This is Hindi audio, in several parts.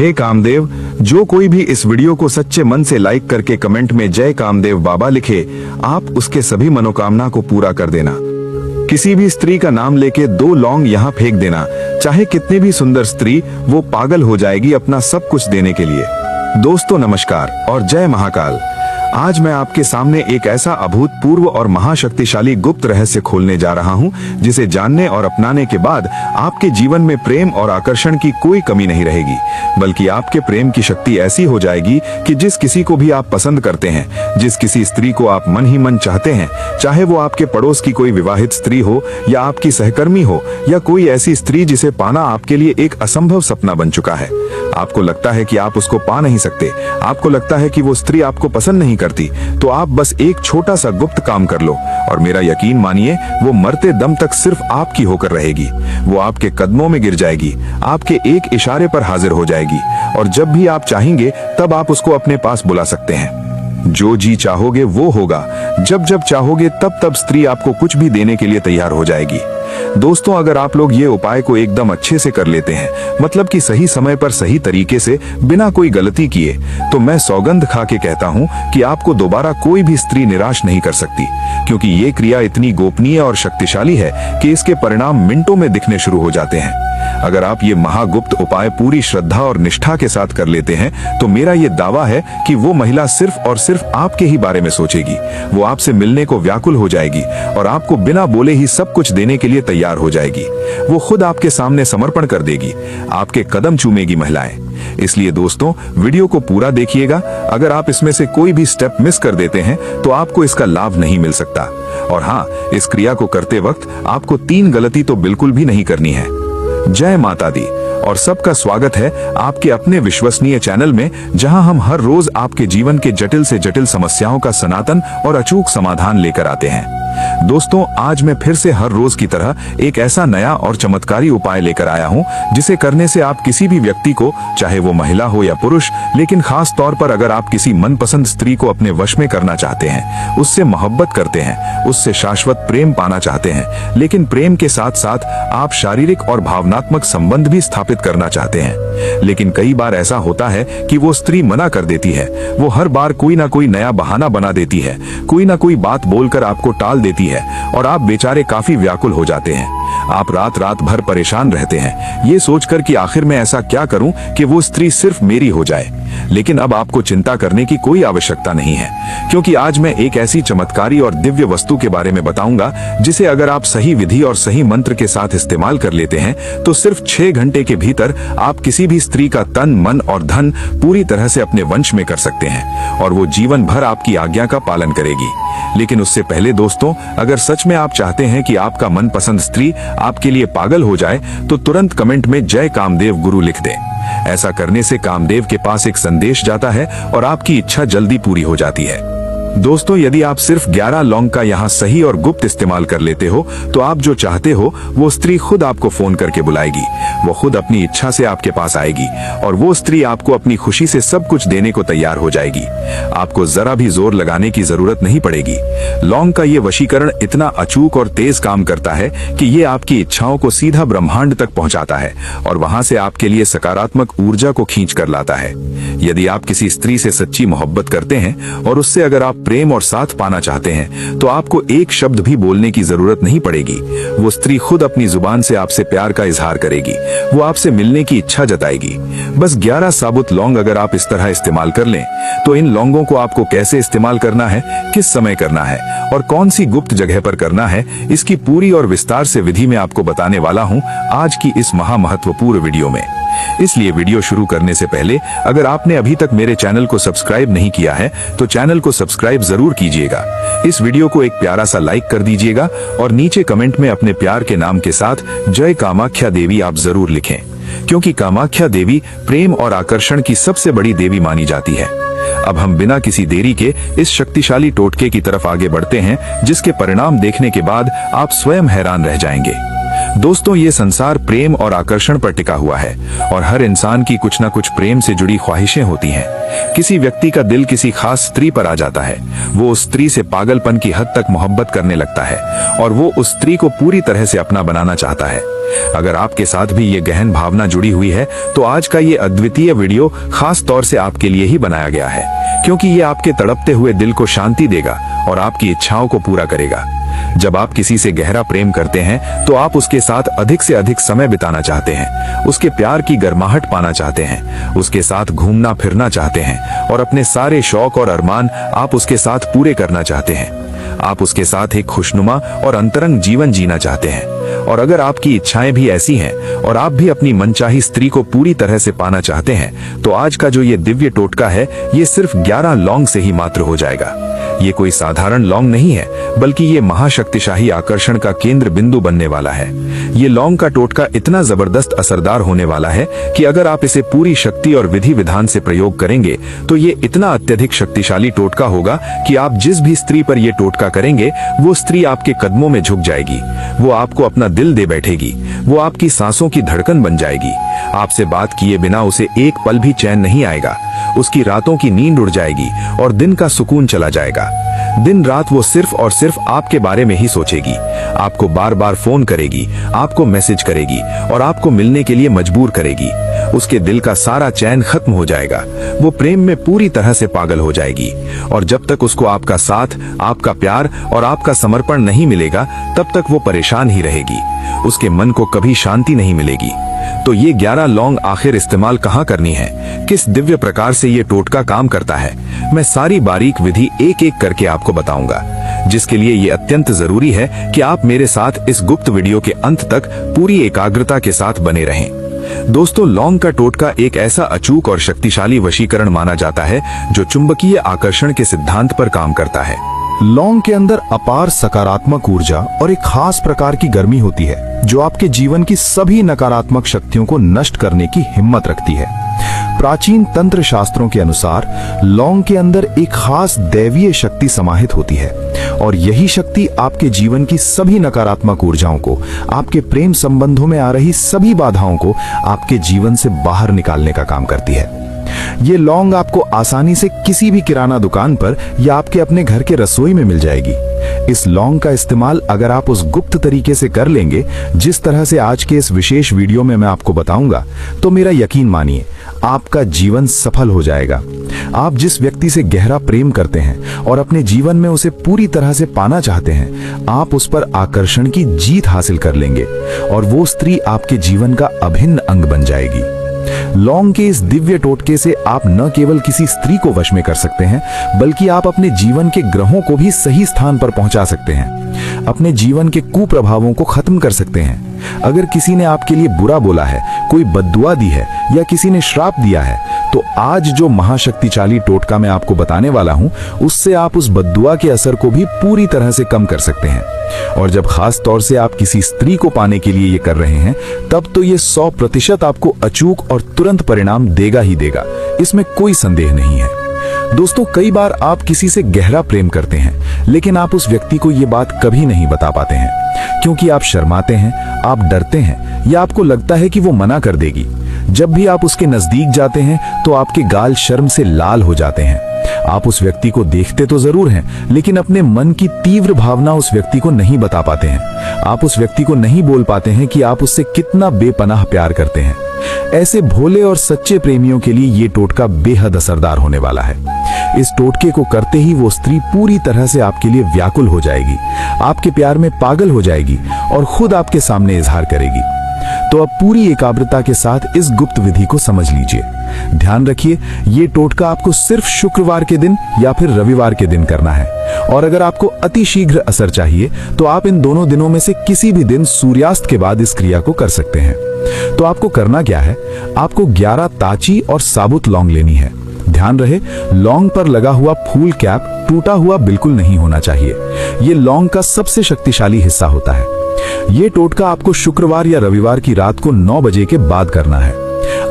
हे कामदेव, जो कोई भी इस वीडियो को सच्चे मन से लाइक करके कमेंट में जय कामदेव बाबा लिखे, आप उसके सभी मनोकामना को पूरा कर देना। किसी भी स्त्री का नाम लेके 2 लौंग यहाँ फेंक देना, चाहे कितनी भी सुंदर स्त्री, वो पागल हो जाएगी अपना सब कुछ देने के लिए। दोस्तों नमस्कार और जय महाकाल। आज मैं आपके सामने एक ऐसा अभूतपूर्व और महाशक्तिशाली गुप्त रहस्य खोलने जा रहा हूं, जिसे जानने और अपनाने के बाद आपके जीवन में प्रेम और आकर्षण की कोई कमी नहीं रहेगी, बल्कि आपके प्रेम की शक्ति ऐसी हो जाएगी कि जिस किसी को भी आप पसंद करते हैं, जिस किसी स्त्री को आप मन ही मन चाहते हैं, चाहे वो आपके पड़ोस की कोई विवाहित स्त्री हो या आपकी सहकर्मी हो या कोई ऐसी स्त्री जिसे पाना आपके लिए एक असंभव सपना बन चुका है। आपको लगता है कि आप उसको पा नहीं सकते, आपको लगता है कि वो स्त्री आपको पसंद नहीं करती, तो आप बस एक छोटा सा गुप्त काम कर लो और मेरा यकीन मानिए, वो मरते दम तक सिर्फ आपकी होकर रहेगी। वो आपके कदमों में गिर जाएगी, आपके एक इशारे पर हाजिर हो जाएगी और जब भी आप चाहेंगे तब आप उसको अपने पास बुला सकते हैं। जो जी चाहोगे वो होगा, जब जब चाहोगे तब तब स्त्री आपको कुछ भी देने के लिए तैयार हो जाएगी। दोस्तों, अगर आप लोग ये उपाय को एकदम अच्छे से कर लेते हैं, मतलब कि सही समय पर सही तरीके से बिना कोई गलती किए, तो मैं सौगंध खा के कहता हूँ कि आपको दोबारा कोई भी स्त्री निराश नहीं कर सकती, क्योंकि ये क्रिया इतनी गोपनीय और शक्तिशाली है कि इसके परिणाम मिनटों में दिखने शुरू हो जाते हैं। अगर आप ये महागुप्त उपाय पूरी श्रद्धा और निष्ठा के साथ कर लेते हैं, तो मेरा ये दावा है कि वो महिला सिर्फ और सिर्फ आपके ही बारे में सोचेगी। वो आपसे मिलने को व्याकुल हो जाएगी और आपको बिना बोले ही सब कुछ देने के लिए तैयार हो जाएगी। वो खुद आपके सामने समर्पण कर देगी, आपके कदम चूमेगी महिलाएं। इसलिए दोस्तों, वीडियो को पूरा देखिएगा। अगर आप इसमें से कोई भी स्टेप मिस कर देते हैं तो आपको इसका लाभ नहीं मिल सकता। और हाँ, इस क्रिया को करते वक्त आपको 3 गलती तो बिल्कुल भी नहीं करनी है। जय माता दी और सबका स्वागत है आपके अपने विश्वसनीय चैनल में, जहां हम हर रोज आपके जीवन के जटिल से जटिल समस्याओं का सनातन और अचूक समाधान लेकर आते हैं। दोस्तों, आज मैं फिर से हर रोज की तरह एक ऐसा नया और चमत्कारी उपाय लेकर आया हूं, जिसे करने से आप किसी भी व्यक्ति को, चाहे वो महिला हो या पुरुष, लेकिन खास तौर पर अगर आप किसी मनपसंद स्त्री को अपने वश में करना चाहते हैं, उससे मोहब्बत करते हैं, उससे शाश्वत प्रेम पाना चाहते हैं, लेकिन प्रेम के साथ साथ आप शारीरिक और भावनात्मक संबंध भी स्थापित करना चाहते हैं, लेकिन कई बार ऐसा होता है कि वो स्त्री मना कर देती है। वो हर बार कोई ना कोई नया बहाना बना देती है, कोई ना कोई बात बोलकर आपको टाल देती है और आप बेचारे काफी व्याकुल हो जाते हैं। आप रात रात भर परेशान रहते हैं, ये सोचकर कि आखिर मैं ऐसा क्या करूं कि वो स्त्री सिर्फ मेरी हो जाए। लेकिन अब आपको चिंता करने की कोई आवश्यकता नहीं है, क्योंकि आज मैं एक ऐसी चमत्कारी और दिव्य वस्तु के बारे में बताऊंगा, जिसे अगर आप सही विधि और सही मंत्र के साथ इस्तेमाल कर लेते हैं, तो सिर्फ 6 घंटे के भीतर आप किसी भी स्त्री का तन, मन और धन पूरी तरह से अपने वंश में कर सकते हैं और वो जीवन भर आपकी आज्ञा का पालन करेगी। लेकिन उससे पहले दोस्तों, अगर सच में आप चाहते हैं कि आपका मनपसंद स्त्री आपके लिए पागल हो जाए, तो तुरंत कमेंट में जय कामदेव गुरु लिख दें। ऐसा करने से कामदेव के पास एक संदेश जाता है और आपकी इच्छा जल्दी पूरी हो जाती है। दोस्तों, यदि आप सिर्फ 11 लौंग का यहाँ सही और गुप्त इस्तेमाल कर लेते हो, तो आप जो चाहते हो वो स्त्री खुद आपको फोन करके बुलाएगी। वो खुद अपनी इच्छा से आपके पास आएगी और वो स्त्री आपको अपनी खुशी से सब कुछ देने को तैयार हो जाएगी। आपको जरा भी जोर लगाने की जरूरत नहीं पड़ेगी। लौंग का ये वशीकरण इतना अचूक और तेज काम करता है कि ये आपकी इच्छाओं को सीधा ब्रह्मांड तक पहुंचाता है और वहां से आपके लिए सकारात्मक ऊर्जा को खींच कर लाता है। यदि आप किसी स्त्री से सच्ची मोहब्बत करते हैं और उससे अगर आप प्रेम और साथ पाना चाहते हैं, तो आपको एक शब्द भी बोलने की जरूरत नहीं पड़ेगी। वो स्त्री खुद अपनी जुबान से आपसे प्यार का इजहार करेगी, वो आपसे मिलने की इच्छा जताएगी। बस 11 साबुत लौंग अगर आप इस तरह इस्तेमाल कर लें, तो इन लौंगों को आपको कैसे इस्तेमाल करना है, किस समय करना है और कौन सी गुप्त जगह पर करना है, इसकी पूरी और विस्तार से विधि में आपको बताने वाला हूं आज की इस महामहत्वपूर्ण वीडियो में। इसलिए वीडियो शुरू करने से पहले अगर आपने अभी तक मेरे चैनल को सब्सक्राइब नहीं किया है, तो चैनल को सब्सक्राइब जरूर कीजिएगा। इस वीडियो को एक प्यारा सा लाइक कर दीजिएगा और नीचे कमेंट में अपने प्यार के नाम के साथ जय कामाख्या देवी आप जरूर लिखें, क्योंकि कामाख्या देवी प्रेम और आकर्षण की सबसे बड़ी देवी मानी जाती है। अब हम बिना किसी देरी के इस शक्तिशाली टोटके की तरफ आगे बढ़ते हैं, जिसके परिणाम देखने के बाद आप स्वयं हैरान रह जाएंगे। दोस्तों, ये संसार प्रेम और आकर्षण पर टिका हुआ है और हर इंसान की कुछ ना कुछ प्रेम से जुड़ी ख्वाहिशें होती हैं। किसी व्यक्ति का दिल किसी खास स्त्री पर आ जाता है, वो उस स्त्री से पागलपन की हद तक मोहब्बत करने लगता है और वो उस स्त्री को पूरी तरह से अपना बनाना चाहता है। अगर आपके साथ भी ये गहन भावना जुड़ी हुई है तो आज का ये अद्वितीय वीडियो खास तौर से आपके लिए ही बनाया गया है, क्योंकि ये आपके तड़पते हुए दिल को शांति देगा और आपकी इच्छाओं को पूरा करेगा। जब आप किसी से गहरा प्रेम करते हैं तो आप उसके साथ अधिक से अधिक समय बिताना चाहते हैं, उसके प्यार की गर्माहट पाना चाहते हैं, उसके साथ घूमना फिरना चाहते हैं और अपने सारे शौक और अरमान आप उसके साथ पूरे करना चाहते हैं। आप उसके साथ एक खुशनुमा और अंतरंग जीवन जीना चाहते हैं। और अगर आपकी इच्छाएं भी ऐसी हैं और आप भी अपनी मनचाही स्त्री को पूरी तरह से पाना चाहते हैं तो आज का जो ये दिव्य टोटका है ये सिर्फ 11 लौंग से ही मात्र हो जाएगा। ये कोई साधारण लौंग नहीं है, बल्कि ये महाशक्तिशाली आकर्षण का केंद्र बिंदु बनने वाला है। ये लौंग का टोटका इतना जबरदस्त असरदार होने वाला है कि अगर आप इसे पूरी शक्ति और विधि विधान से प्रयोग करेंगे तो ये इतना अत्यधिक शक्तिशाली टोटका होगा कि आप जिस भी स्त्री पर यह टोटका करेंगे वो स्त्री आपके कदमों में झुक जाएगी, वो आपको अपना दिल दे बैठेगी, वो आपकी सांसों की धड़कन बन जाएगी। आपसे बात किए बिना उसे एक पल भी चैन नहीं आएगा, उसकी रातों की नींद उड़ जाएगी और दिन का सुकून चला जाएगा। दिन रात वो सिर्फ और सिर्फ आपके बारे में ही सोचेगी, आपको बार बार फोन करेगी, आपको मैसेज करेगी और आपको मिलने के लिए मजबूर करेगी। उसके दिल का सारा चैन खत्म हो जाएगा, वो प्रेम में पूरी तरह से पागल हो जाएगी और जब तक उसको आपका साथ, आपका प्यार और आपका समर्पण नहीं मिलेगा तब तक वो परेशान ही रहेगी, उसके मन को कभी शांति नहीं मिलेगी। तो ये 11 लौंग आखिर इस्तेमाल कहाँ करनी है, किस दिव्य प्रकार से ये टोटका काम करता है, मैं सारी बारीक विधि एक एक करके आपको बताऊंगा, जिसके लिए ये अत्यंत जरूरी है कि आप मेरे साथ इस गुप्त वीडियो के अंत तक पूरी एकाग्रता के साथ बने रहें। दोस्तों, लौंग का टोटका एक ऐसा अचूक और शक्तिशाली वशीकरण माना जाता है जो चुंबकीय आकर्षण के सिद्धांत पर काम करता है। लौंग के अंदर अपार सकारात्मक ऊर्जा और एक खास प्रकार की गर्मी होती है जो आपके जीवन की सभी नकारात्मक शक्तियों को नष्ट करने की हिम्मत रखती है। प्राचीन तंत्र शास्त्रों के अनुसार लौंग के अंदर एक खास दैवीय शक्ति समाहित होती है और यही शक्ति आपके जीवन की सभी नकारात्मक ऊर्जाओं को, आपके प्रेम संबंधों में आ रही सभी बाधाओं को आपके जीवन से बाहर निकालने का काम करती है। ये लौंग आपको आसानी से किसी भी किराना दुकान पर या आपके अपने घर के रसोई में मिल जाएगी। इस लौंग का इस्तेमाल अगर आप उस गुप्त तरीके से कर लेंगे जिस तरह से आज के इस विशेष वीडियो में मैं आपको बताऊंगा, तो मेरा यकीन मानिए आपका जीवन सफल हो जाएगा। आप जिस व्यक्ति से गहरा प्रेम करते हैं और अपने जीवन में उसे पूरी तरह से पाना चाहते हैं, आप उस पर आकर्षण की जीत हासिल कर लेंगे और वो स्त्री आपके जीवन का अभिन्न अंग बन जाएगी। लौंग के इस दिव्य टोटके से आप न केवल किसी स्त्री को वश में कर सकते हैं, बल्कि आप अपने जीवन के ग्रहों को भी सही स्थान पर पहुंचा सकते हैं, अपने जीवन के कुप्रभावों को खत्म कर सकते हैं। अगर किसी ने आपके लिए बुरा बोला है, कोई बद्दुआ दी है या किसी ने श्राप दिया है, तो आज जो महाशक्तिशाली टोटका मैं आपको बताने वाला हूं, उससे आप उस बद्दुआ के असर को भी पूरी तरह से कम कर सकते हैं। और जब खास तौर से आप किसी स्त्री को पाने के लिए ये कर रहे हैं, तब तो ये 100% आपको अचूक और तुरंत परिणाम देगा ही देगा, इसमें कोई संदेह नहीं है। दोस्तों, कई बार आप किसी से गहरा प्रेम करते हैं, लेकिन आप उस व्यक्ति को ये बात कभी नहीं बता पाते हैं, क्योंकि आप शर्माते हैं, आप डरते हैं या आपको लगता है कि वो मना कर देगी। जब भी आप उसके नजदीक जाते हैं तो आपके गाल शर्म से लाल हो जाते हैं। आप उस व्यक्ति को देखते तो जरूर हैं, लेकिन अपने मन की तीव्र भावना उस व्यक्ति को नहीं बता पाते हैं। आप उस व्यक्ति को नहीं बोल पाते हैं कि आप उससे कितना बेपनाह प्यार करते हैं। ऐसे भोले और सच्चे प्रेमियों के लिए ये टोटका बेहद असरदार होने वाला है। इस टोटके को करते ही वो स्त्री पूरी तरह से आपके लिए व्याकुल हो जाएगी, आपके प्यार में पागल हो जाएगी और खुद आपके सामने इजहार करेगी। तो अब पूरी एकाग्रता के साथ इस गुप्त विधि को समझ लीजिए। ध्यान रखिए, ये टोटका आपको सिर्फ शुक्रवार के दिन या फिर रविवार के दिन करना है, और अगर आपको अति शीघ्र असर चाहिए तो आप इन दोनों दिनों में से किसी भी दिन सूर्यास्त के बाद इस क्रिया को कर सकते हैं। तो आपको करना क्या है, आपको 11 ताची और साबुत लौंग लेनी है। ध्यान रहे, लौंग पर लगा हुआ फूल कैप टूटा हुआ बिल्कुल नहीं होना चाहिए। ये लौंग का सबसे शक्तिशाली हिस्सा होता है। ये टोटका आपको शुक्रवार या रविवार की रात को 9 बजे के बाद करना है।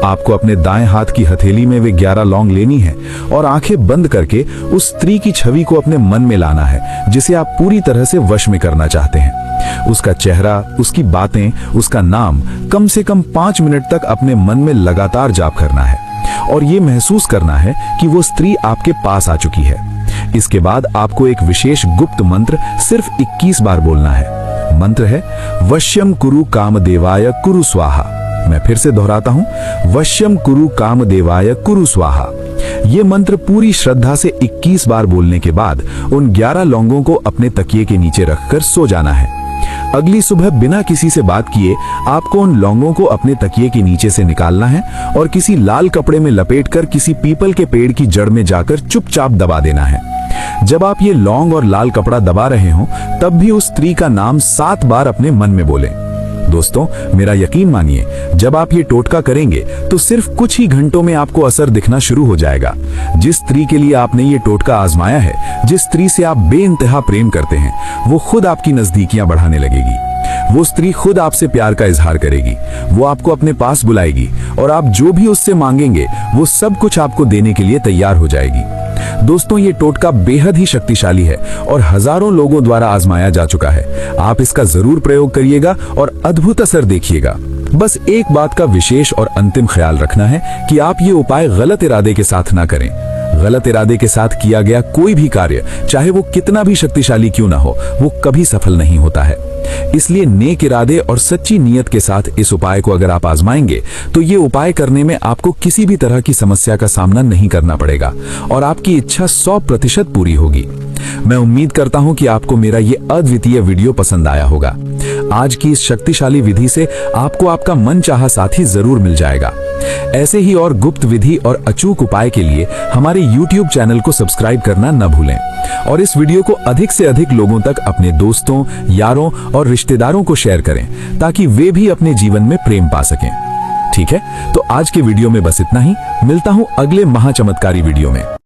आपको अपने दाएं हाथ की हथेली में वे 11 लौंग लेनी है और आंखें बंद करके उस स्त्री की छवि को अपने मन में लाना है जिसे आप पूरी तरह से वश में करना चाहते हैं। उसका चेहरा, उसकी बातें, उसका नाम कम से कम 5 मिनट तक अपने मन में लगातार जाप करना है और ये महसूस करना है कि वो स्त्री आपके पास आ चुकी है। इसके बाद आपको एक विशेष गुप्त मंत्र सिर्फ 21 बार बोलना है। मंत्र है वश्यम कुरु कामदेवाय कुरु स्वाहा। मैं फिर से दोहराता हूं, वश्यम कुरु कामदेवाय कुरु स्वाहा। ये मंत्र पूरी श्रद्धा से 21 बार बोलने के बाद उन 11 लौंगों को अपने तकिए के नीचे रखकर सो जाना है। अगली सुबह बिना किसी से बात किए आपको उन लौंगों को अपने तकिए के नीचे से निकालना है और किसी लाल कपड़े में लपेटकर किसी पीपल के पेड़ की जड़ में जाकर चुपचाप दबा देना है। जब आप ये लौंग और लाल कपड़ा दबा रहे हो तब भी उस स्त्री का नाम 7 बार अपने मन में बोलें। दोस्तों, मेरा यकीन मानिए, जब आप ये टोटका करेंगे तो सिर्फ कुछ ही घंटों में आपको असर दिखना शुरू हो जाएगा। जिस स्त्री के लिए आपने ये टोटका आजमाया है, जिस स्त्री से आप बेइंतहा प्रेम करते हैं, वो खुद आपकी नजदीकियां बढ़ाने लगेगी। वो स्त्री खुद आपसे प्यार का इजहार करेगी, वो आपको अपने पास बुलाएगी और आप जो भी उससे मांगेंगे वो सब कुछ आपको देने के लिए तैयार हो जाएगी। दोस्तों, ये टोटका बेहद ही शक्तिशाली है और हजारों लोगों द्वारा आजमाया जा चुका है। आप इसका जरूर प्रयोग करिएगा और अद्भुत असर देखिएगा। बस एक बात का विशेष और अंतिम ख्याल रखना है कि आप ये उपाय गलत इरादे के साथ ना करें। गलत इरादे के साथ किया गया कोई भी कार्य, चाहे वो कितना भी शक्तिशाली क्यों ना हो, वो कभी सफल नहीं होता है। इसलिए नेक इरादे और सच्ची नीयत के साथ इस उपाय को अगर आप आजमाएंगे तो ये उपाय करने में आपको किसी भी तरह की समस्या का सामना नहीं करना पड़ेगा और आपकी इच्छा 100% पूरी होगी। मैं उम्मीद करता हूं कि आपको मेरा ये अद्वितीय वीडियो पसंद आया होगा। आज की इस शक्तिशाली विधि से आपको आपका मनचाहा साथी जरूर मिल जाएगा। ऐसे ही और गुप्त विधि और अचूक उपाय के लिए हमारे YouTube चैनल को सब्सक्राइब करना न भूलें और इस वीडियो को अधिक से अधिक लोगों तक अपने दोस्तों, यारों और रिश्तेदारों को शेयर करें ताकि वे भी अपने जीवन में प्रेम पा सकें। ठीक है, तो आज के वीडियो में बस इतना ही। मिलता हूं अगले महाचमत्कारी वीडियो में।